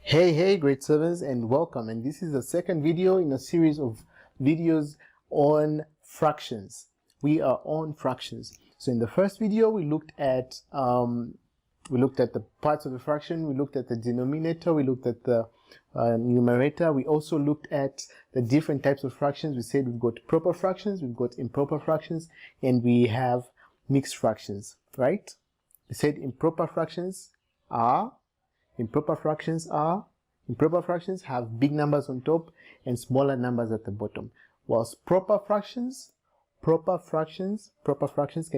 Hey grade 7s, and welcome, and this is the second video in a series of videos on fractions. We are on fractions. So in the first video we looked at the parts of the fraction, we looked at the denominator, we looked at the numerator. We also looked at the different types of fractions. We said we've got proper fractions, we've got improper fractions, and we have mixed fractions, right? We said improper fractions have big numbers on top and smaller numbers at the bottom. Whilst proper fractions, can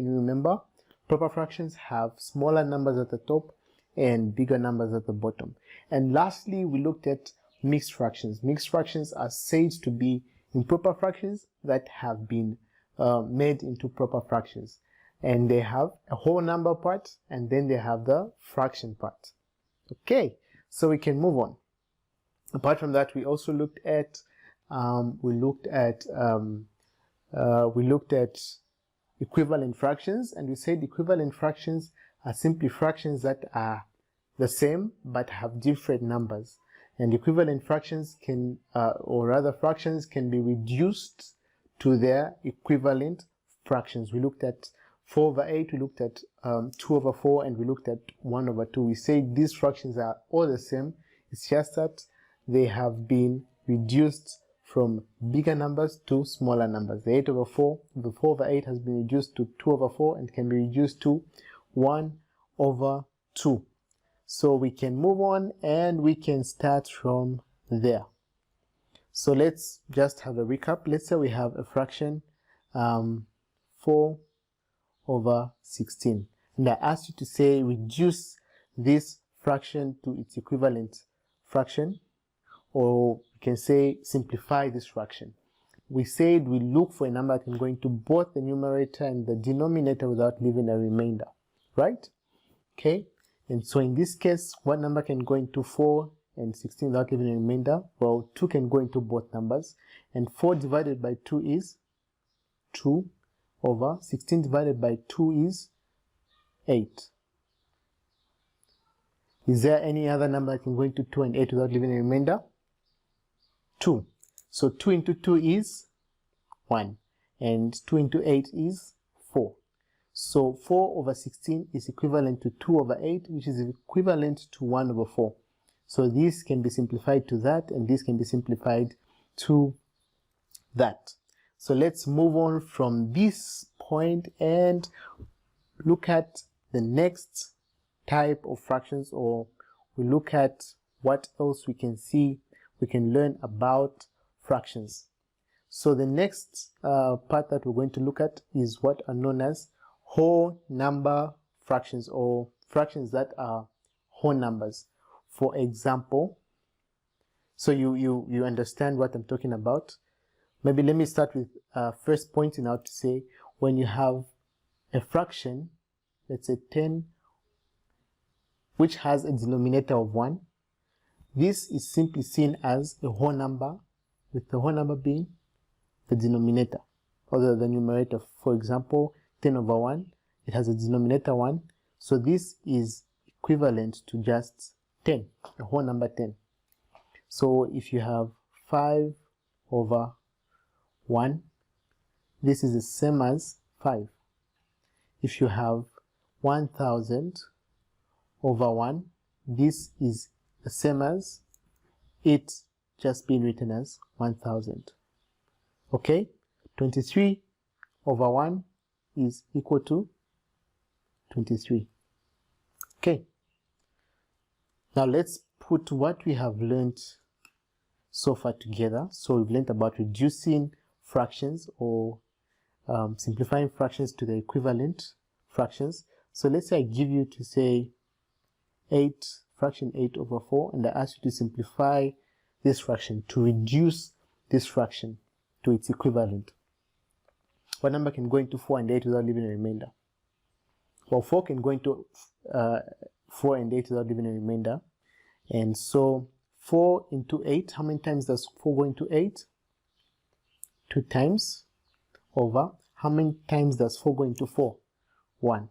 you remember? Proper fractions have smaller numbers at the top and bigger numbers at the bottom. And lastly, we looked at mixed fractions. Mixed fractions are said to be improper fractions that have been made into proper fractions. And they have a whole number part, and then they have the fraction part. Okay, so we can move on. Apart from that, we also looked at equivalent fractions, and we said equivalent fractions are simply fractions that are the same but have different numbers. And equivalent fractions fractions can be reduced to their equivalent fractions. We looked at 4 over 8, we looked at 2 over 4, and we looked at 1 over 2. We say these fractions are all the same. It's just that they have been reduced from bigger numbers to smaller numbers. The 8 over 4, the 4 over 8 has been reduced to 2 over 4 and can be reduced to 1 over 2. So we can move on and we can start from there. So let's just have a recap. Let's say we have a fraction 4 over 16, and I asked you to say reduce this fraction to its equivalent fraction, or you can say simplify this fraction. We said we look for a number that can go into both the numerator and the denominator without leaving a remainder, right? Okay, and so in this case, what number can go into 4 and 16 without leaving a remainder? Well, 2 can go into both numbers, and 4 divided by 2 is 2 over 16 divided by 2 is 8. Is there any other number that can go into 2 and 8 without leaving a remainder? 2. So 2 into 2 is 1, and 2 into 8 is 4. So 4 over 16 is equivalent to 2 over 8, which is equivalent to 1 over 4. So this can be simplified to that, and this can be simplified to that. So let's move on from this point and look at the next type of fractions, or we look at what else we can learn about fractions. So the next part that we're going to look at is what are known as whole number fractions, or fractions that are whole numbers. For example, so you understand what I'm talking about. Maybe let me start with first pointing out to say, when you have a fraction, let's say 10, which has a denominator of 1, this is simply seen as a whole number, with the whole number being the denominator, or the numerator. For example, 10 over 1, it has a denominator 1, so this is equivalent to just 10, a whole number 10. So if you have 5 over 1, this is the same as 5. If you have 1000 over 1, this is the same as it just being written as 1000. Okay, 23 over 1 is equal to 23. Okay, now let's put what we have learned so far together. So we've learned about reducing fractions, or simplifying fractions to the equivalent fractions. So let's say I give you to say fraction 8 over 4, and I ask you to simplify this fraction, to reduce this fraction to its equivalent. What number can go into 4 and 8 without leaving a remainder? Well, 4 can go into 4 and 8 without leaving a remainder. And so 4 into 8, how many times does 4 go into 8? 2 times, over how many times does 4 go into 4? 1.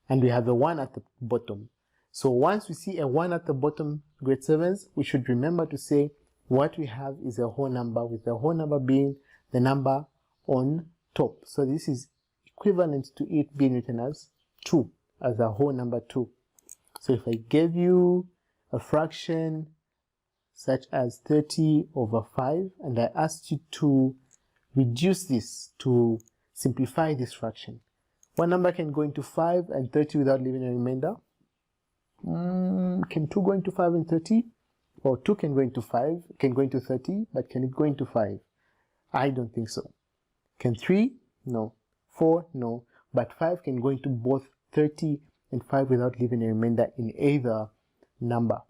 And we have a 1 at the bottom. So once we see a 1 at the bottom, grade 7s, we should remember to say what we have is a whole number, with the whole number being the number on top. So this is equivalent to it being written as 2, as a whole number 2. So if I gave you a fraction such as 30 over 5, and I asked you to reduce this, to simplify this fraction, one number can go into 5 and 30 without leaving a remainder. Can 2 go into 5 and 30? Or 2 can go into 5, can go into 30, but can it go into 5? I don't think so. Can 3? No. 4? No. But 5 can go into both 30 and 5 without leaving a remainder in either number.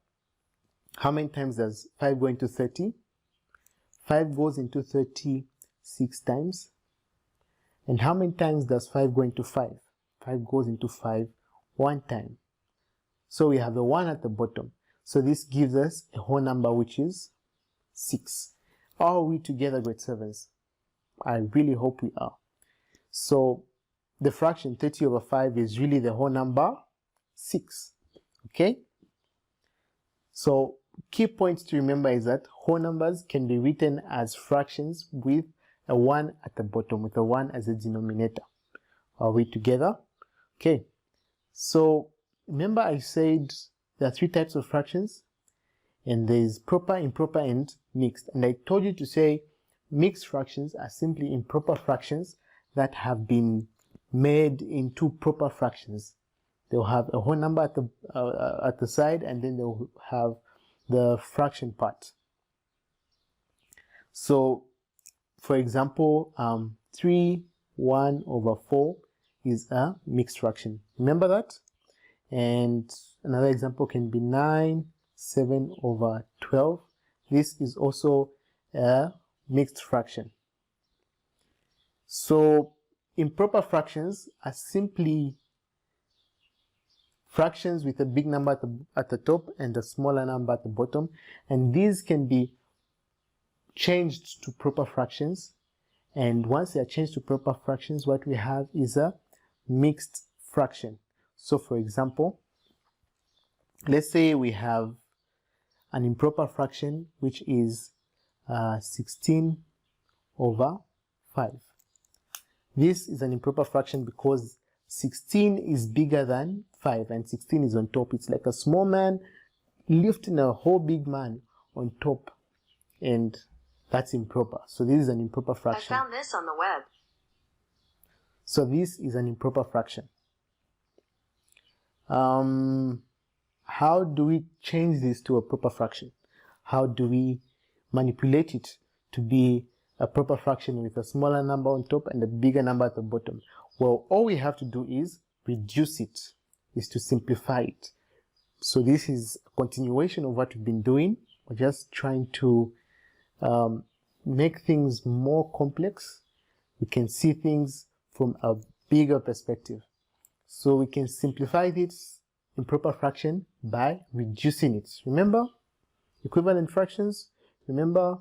How many times does 5 go into 30? 5 goes into 30 6 times. And how many times does 5 go into 5? 5 goes into 5 1 time. So we have a 1 at the bottom. So this gives us a whole number, which is 6. Are we together, grade 7s? I really hope we are. So the fraction 30 over 5 is really the whole number 6. Okay? So key points to remember is that whole numbers can be written as fractions with a 1 at the bottom, with a 1 as a denominator. Are we together? Okay. So remember I said there are 3 types of fractions, and there is proper, improper, and mixed. And I told you to say mixed fractions are simply improper fractions that have been made into proper fractions. They'll have a whole number at the side, and then they'll have the fraction part. So, for example, 3, 1 over 4 is a mixed fraction. Remember that? And another example can be 9, 7 over 12. This is also a mixed fraction. So improper fractions are simply fractions with a big number at the top and a smaller number at the bottom, and these can be changed to proper fractions. And once they are changed to proper fractions, what we have is a mixed fraction. So for example, let's say we have an improper fraction which is 16 over 5. This is an improper fraction because 16 is bigger than 5 and 16 is on top. It's like a small man lifting a whole big man on top, and that's improper. So this is an improper fraction. I found this on the web. So this is an improper fraction. How do we change this to a proper fraction? How do we manipulate it to be a proper fraction with a smaller number on top and a bigger number at the bottom? Well, all we have to do is reduce it, is to simplify it. So this is a continuation of what we've been doing. We're just trying to make things more complex. We can see things from a bigger perspective. So we can simplify this improper fraction by reducing it. Remember, equivalent fractions. Remember,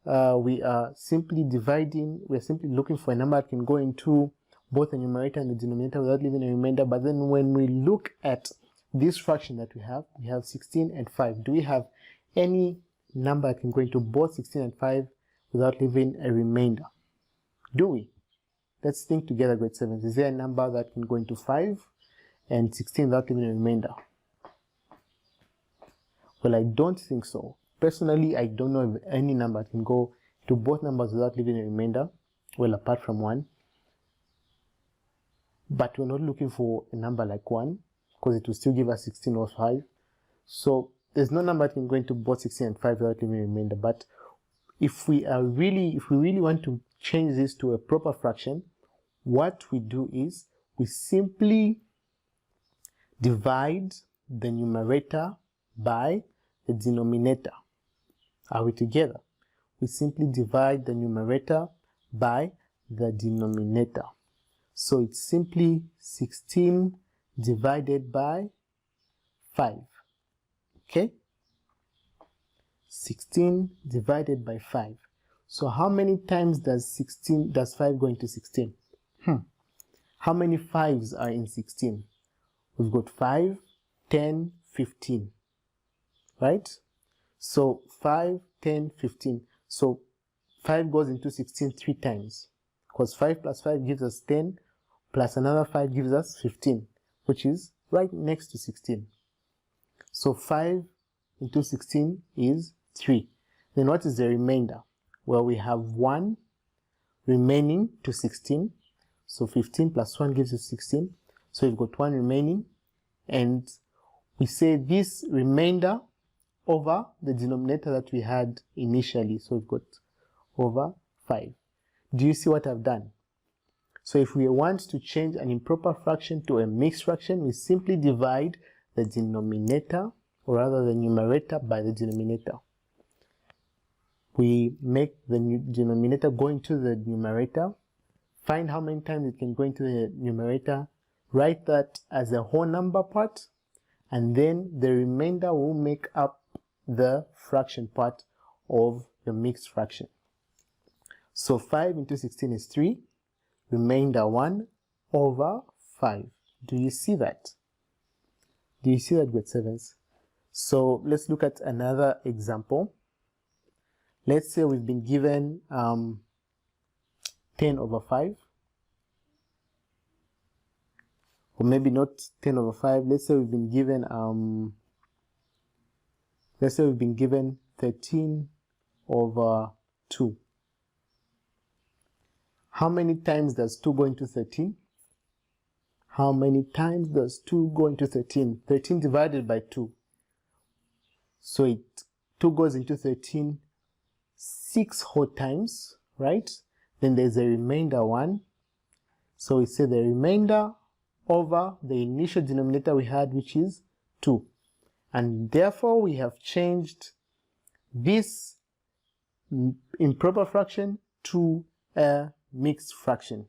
we are simply dividing, we're simply looking for a number that can go into both the numerator and the denominator without leaving a remainder. But then when we look at this fraction that we have 16 and 5. Do we have any number that can go into both 16 and 5 without leaving a remainder? Do we? Let's think together, grade 7. Is there a number that can go into 5 and 16 without leaving a remainder? Well, I don't think so. Personally, I don't know if any number can go to both numbers without leaving a remainder, well, apart from 1. But we're not looking for a number like 1, because it will still give us 16 or 5. So there's no number that can go into both 16 and 5 without leaving a remainder. But if we really want to change this to a proper fraction, what we do is we simply divide the numerator by the denominator. Are we together? We simply divide the numerator by the denominator. So it's simply 16 divided by 5. Okay? 16 divided by 5. So how many times does 5 go into 16? How many 5s are in 16? We've got 5, 10, 15, right? So 5, 10, 15. So 5 goes into 16 3 times, because 5 plus 5 gives us 10, plus another 5 gives us 15, which is right next to 16. So 5 into 16 is 3. Then what is the remainder? Well, we have 1 remaining to 16. So 15 plus 1 gives us 16. So we've got 1 remaining. And we say this remainder over the denominator that we had initially. So we've got over 5. Do you see what I've done? So if we want to change an improper fraction to a mixed fraction, we simply divide the denominator, or rather the numerator, by the denominator. We make the denominator go into the numerator, find how many times it can go into the numerator, write that as a whole number part, and then the remainder will make up the fraction part of the mixed fraction. So 5 into 16 is 3, remainder 1 over 5. Do you see that? Do you see that, grade 7s? So let's look at another example. Let's say we've been given 10 over 5. Or maybe not 10 over 5. Let's say we've been given 13 over 2. How many times does 2 go into 13? How many times does 2 go into 13? 13 divided by 2. So 2 goes into 13 6 whole times, right? Then there's a remainder 1. So we say the remainder over the initial denominator we had, which is 2. And therefore we have changed this improper fraction to a mixed fraction.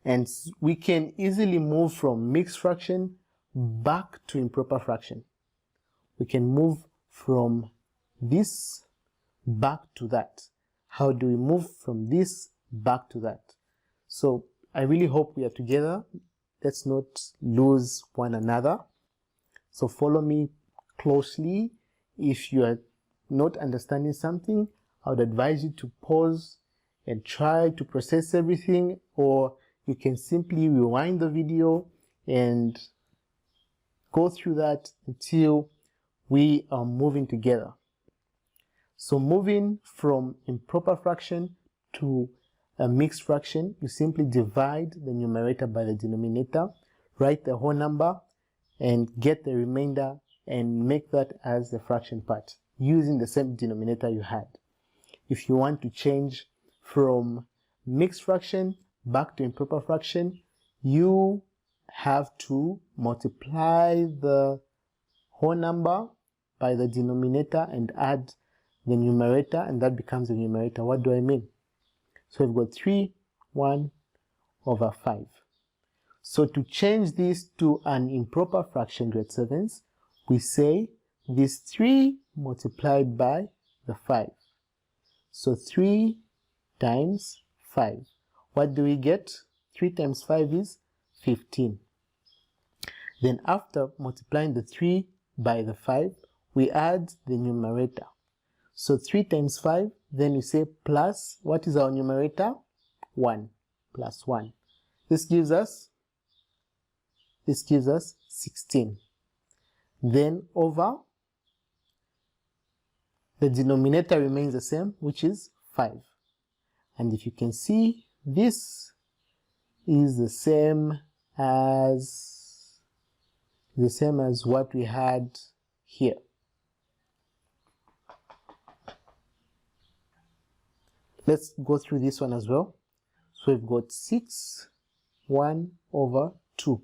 And we can easily move from mixed fraction back to improper fraction. We can move from this back to that. How do we move from this back to that? So I really hope we are together. Let's not lose one another. So follow me closely. If you are not understanding something, I would advise you to pause and try to process everything, or you can simply rewind the video and go through that until we are moving together. So moving from improper fraction to a mixed fraction, you simply divide the numerator by the denominator, write the whole number, and get the remainder and make that as the fraction part using the same denominator you had. If you want to change from mixed fraction back to improper fraction, you have to multiply the whole number by the denominator and add the numerator, and that becomes the numerator. What do I mean? So we've got 3, 1 over 5. So to change this to an improper fraction, grade 7s, we say this 3 multiplied by the 5. So 3 times 5. What do we get? 3 times 5 is 15. Then after multiplying the 3 by the 5, we add the numerator. So 3 times 5, then we say plus, what is our numerator? 1, plus 1. This gives us 16. Then over, the denominator remains the same, which is 5. And if you can see, this is the same as what we had here. Let's go through this one as well. So we've got 6, 1 over 2.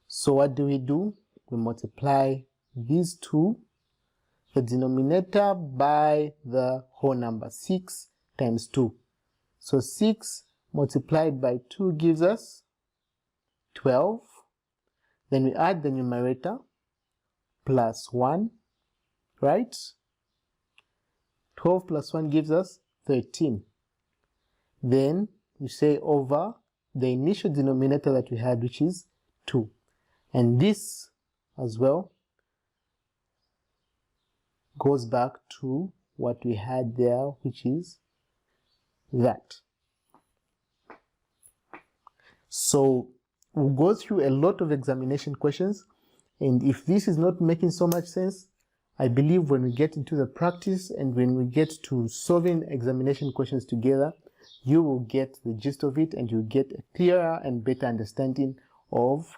So what do? We multiply these two, the denominator by the whole number, 6 times 2. So 6 multiplied by 2 gives us 12. Then we add the numerator, plus 1, right? 12 plus 1 gives us 13. Then we say over the initial denominator that we had, which is 2. And this as well goes back to what we had there, which is that. So we'll go through a lot of examination questions, and if this is not making so much sense, I believe when we get into the practice and when we get to solving examination questions together, you will get the gist of it and you'll get a clearer and better understanding of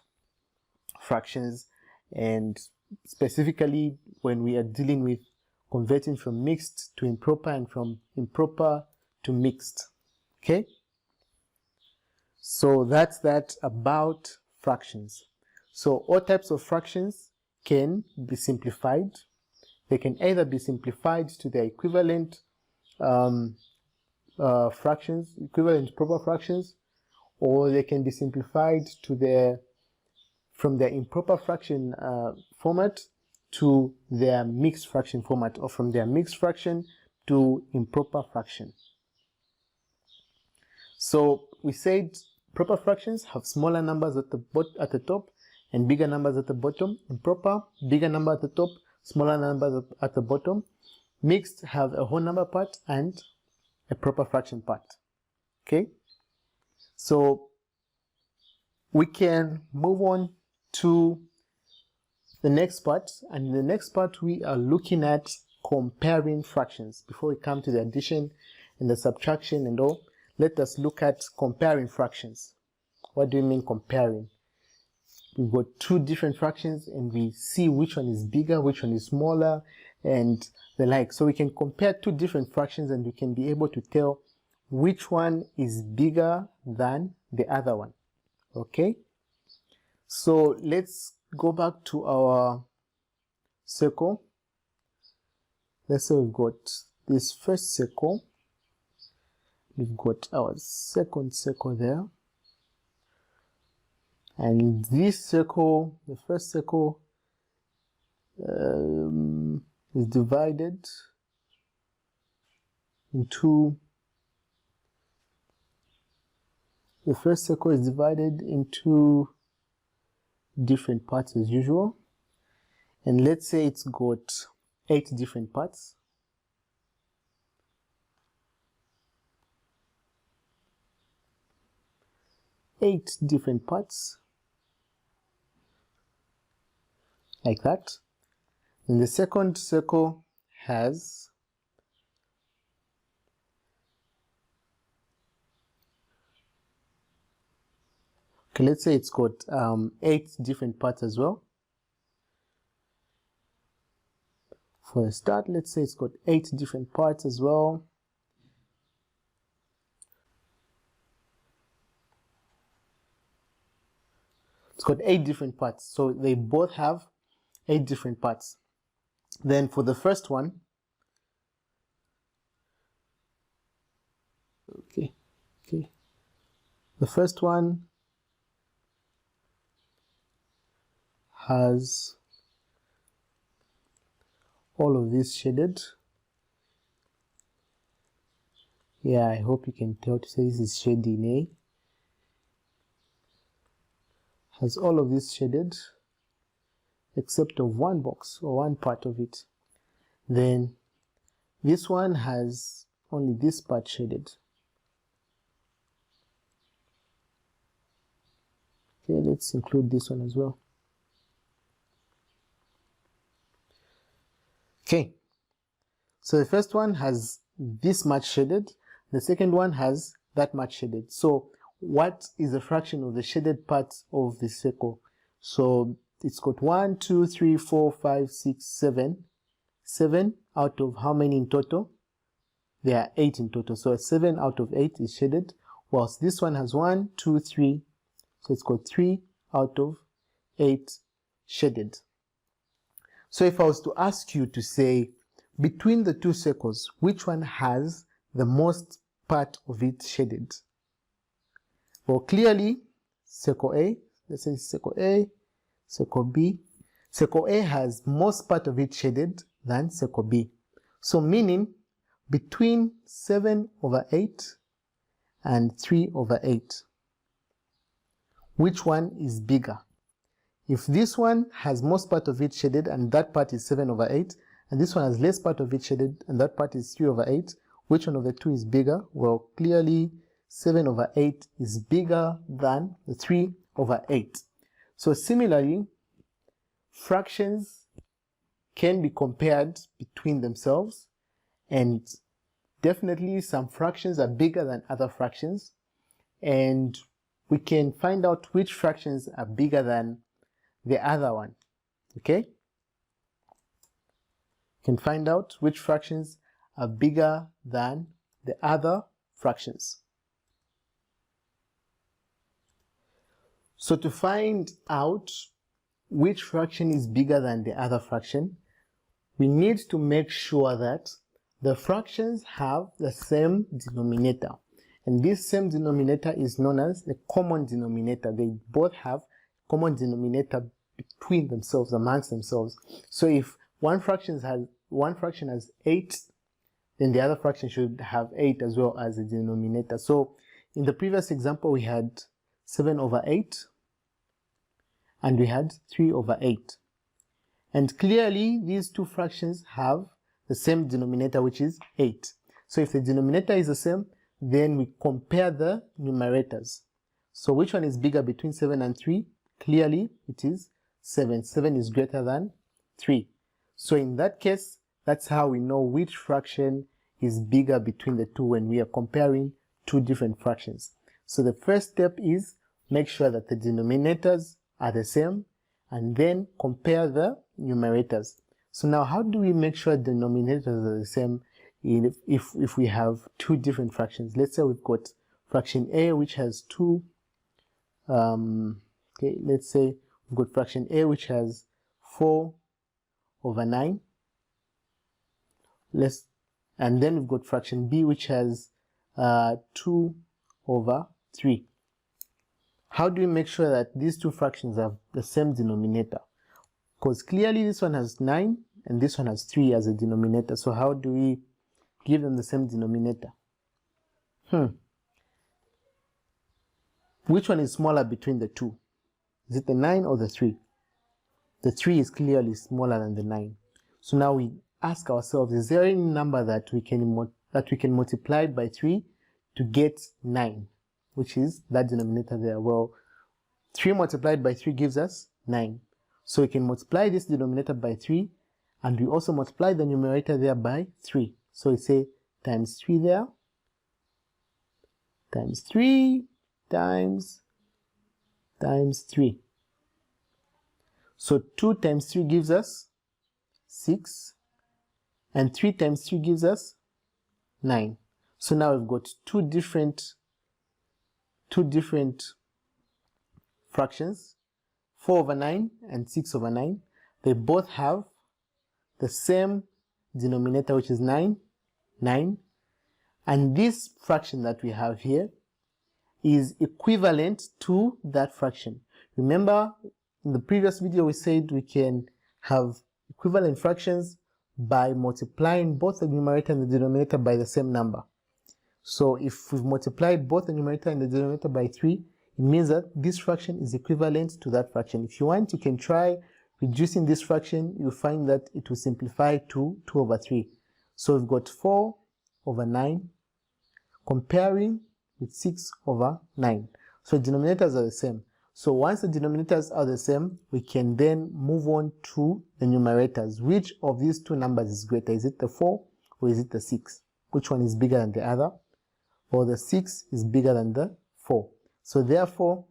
fractions, and specifically when we are dealing with converting from mixed to improper and from improper to mixed. Okay? So that's that about fractions. So all types of fractions can be simplified. They can either be simplified to their equivalent fractions, equivalent proper fractions, or they can be simplified to from their improper fraction format to their mixed fraction format, or from their mixed fraction to improper fraction. So we said proper fractions have smaller numbers at the top and bigger numbers at the bottom. Improper, bigger number at the top, smaller numbers at the bottom. Mixed have a whole number part and a proper fraction part. Okay? So we can move on to the next part, and in the next part we are looking at comparing fractions. Before we come to the addition and the subtraction and all, let us look at comparing fractions. What do you mean comparing? We've got two different fractions and we see which one is bigger, which one is smaller, and the like. So we can compare two different fractions and we can be able to tell which one is bigger than the other one. Okay? So let's go back to our circle. Let's say we've got this first circle. We've got our second circle there. And this circle, the first circle, is divided into, the first circle is divided into different parts as usual. And let's say it's got 8 different parts. Eight different parts, like that. And the second circle has let's say it's got 8 different parts as well. For a start, let's say it's got 8 different parts as well. It's got 8 different parts, so they both have 8 different parts. Then for the first one, the first one has all of this shaded. Yeah, I hope you can tell to say this is shading A. Has all of this shaded except of one box or one part of it. Then this one has only this part shaded. Okay, let's include this one as well. Okay, so the first one has this much shaded, the second one has that much shaded. So what is the fraction of the shaded parts of the circle? So it's got 1, 2, 3, 4, 5, 6, 7. 7 out of how many in total? There are 8 in total. So 7 out of 8 is shaded, whilst this one has 1, 2, 3. So it's got 3 out of 8 shaded. So if I was to ask you to say, between the two circles, which one has the most part of it shaded? Well, clearly, circle A, let's say circle A, circle B. Circle A has most part of it shaded than circle B. So meaning, between 7 over 8 and 3 over 8, which one is bigger? if this one has most part of it shaded and that part is 7 over 8, and this one has less part of it shaded and that part is 3 over 8, which one of the two is bigger? Well, clearly 7 over 8 is bigger than the 3 over 8. So similarly, fractions can be compared between themselves, and definitely some fractions are bigger than other fractions, and we can find out which fractions are bigger than the other one. Okay? You can find out which fractions are bigger than the other fractions. So to find out which fraction is bigger than the other fraction, we need to make sure that the fractions have the same denominator. And this same denominator is known as the common denominator. They both have common denominator between themselves, amongst themselves. So if one fraction has 8, then the other fraction should have 8 as well as a denominator. So in the previous example, we had 7 over 8 and we had 3 over 8. And clearly these two fractions have the same denominator, which is 8. So if the denominator is the same, then we compare the numerators. So which one is bigger between 7 and 3? Clearly it is 7. 7 is greater than 3. So in that case, that's how we know which fraction is bigger between the two when we are comparing two different fractions. So the first step is make sure that the denominators are the same and then compare the numerators. So now how do we make sure the denominators are the same if we have two different fractions? Let's say we've got fraction A which has let's say we've got fraction A which has 4 over 9. And then we've got fraction B which has 2 over 3. How do we make sure that these two fractions have the same denominator? Because clearly this one has 9 and this one has 3 as a denominator. So how do we give them the same denominator? Which one is smaller between the two? Is it the 9 or the 3? The 3 is clearly smaller than the 9. So now we ask ourselves, is there any number that we can multiply by 3 to get 9, which is that denominator there? Well, 3 multiplied by 3 gives us 9. So we can multiply this denominator by 3, and we also multiply the numerator there by 3. So we say times 3 there, times 3, times 3. So 2 times 3 gives us 6, and 3 times 3 gives us 9. So now we've got two different fractions, 4 over 9 and 6 over 9. They both have the same denominator, which is 9. And this fraction that we have here is equivalent to that fraction. Remember, in the previous video we said we can have equivalent fractions by multiplying both the numerator and the denominator by the same number. So if we've multiplied both the numerator and the denominator by 3, it means that this fraction is equivalent to that fraction. If you want, you can try reducing this fraction. You'll find that it will simplify to 2 over 3. So we've got 4 over 9 comparing with 6 over 9. So denominators are the same. So once the denominators are the same, we can then move on to the numerators. Which of these two numbers is greater? Is it the 4 or is it the 6? Which one is bigger than the other? Or the 6 is bigger than the 4. So therefore,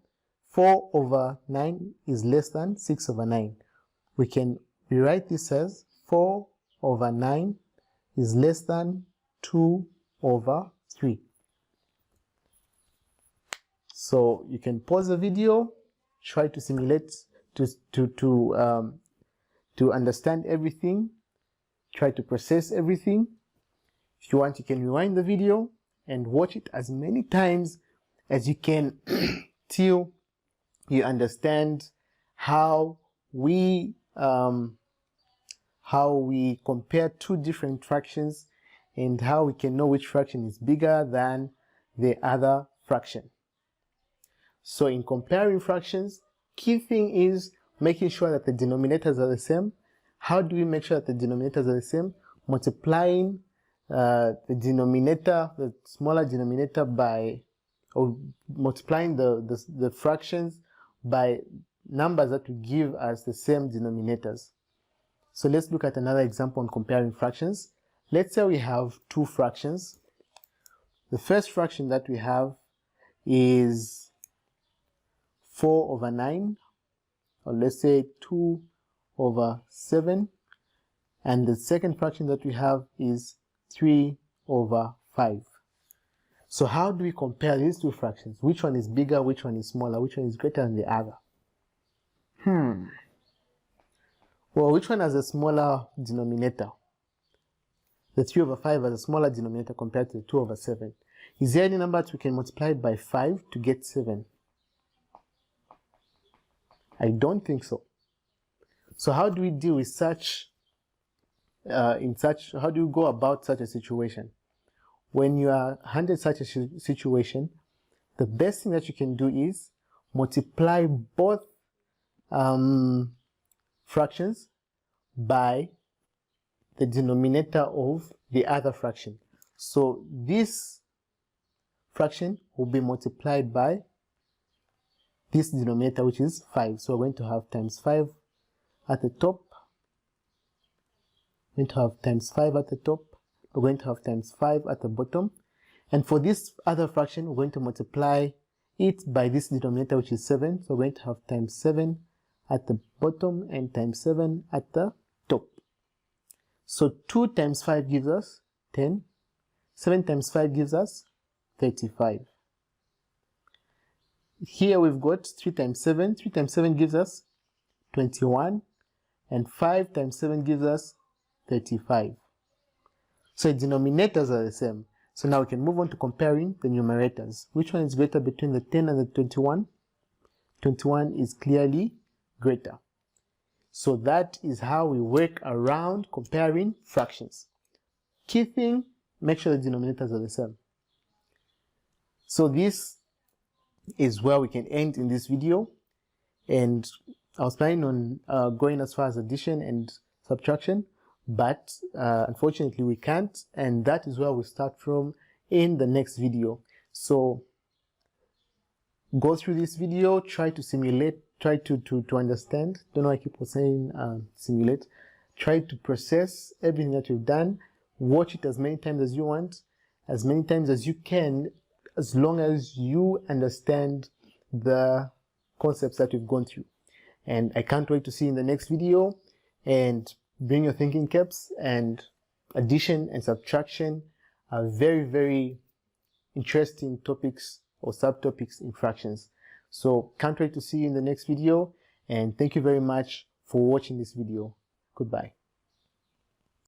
4 over 9 is less than 6 over 9. We can rewrite this as 4 over 9 is less than 2 over 3. So you can pause the video, try to simulate, to understand everything, try to process everything. If you want, you can rewind the video and watch it as many times as you can till you understand how we compare two different fractions and how we can know which fraction is bigger than the other fraction. So in comparing fractions, key thing is making sure that the denominators are the same. How do we make sure that the denominators are the same? Multiplying the denominator, the smaller denominator by, or multiplying the fractions by numbers that will give us the same denominators. So let's look at another example on comparing fractions. Let's say we have two fractions. The first fraction that we have is 4 over 9, or let's say 2 over 7. And the second fraction that we have is 3 over 5. So how do we compare these two fractions? Which one is bigger, which one is smaller, which one is greater than the other? Well, which one has a smaller denominator? The 3 over 5 has a smaller denominator compared to the 2 over 7. Is there any number that we can multiply it by 5 to get 7? I don't think so. So how do we deal with how do you go about such a situation? When you are handed such a situation, the best thing that you can do is multiply both fractions by the denominator of the other fraction. So this fraction will be multiplied by this denominator, which is 5. So we're going to have times 5 at the top. We're going to have times 5 at the top. We're going to have times 5 at the bottom. And for this other fraction, we're going to multiply it by this denominator, which is 7. So we're going to have times 7 at the bottom and times 7 at the top. So 2 times 5 gives us 10. 7 times 5 gives us 35. Here we've got 3 times 7. 3 times 7 gives us 21. And 5 times 7 gives us 35. So the denominators are the same. So now we can move on to comparing the numerators. Which one is greater between the 10 and the 21? 21 is clearly greater. So that is how we work around comparing fractions. Key thing, make sure the denominators are the same. So this is where we can end in this video. And I was planning on going as far as addition and subtraction, but unfortunately we can't, and that is where we start from in the next video. So go through this video, try to simulate, try to understand. Don't know why I keep saying simulate. Try to process everything that you've done. Watch it as many times as you want, as many times as you can, as long as you understand the concepts that we've gone through. And I can't wait to see you in the next video. And bring your thinking caps. And addition and subtraction are very, very interesting topics or subtopics in fractions. So can't wait to see you in the next video. And thank you very much for watching this video. Goodbye.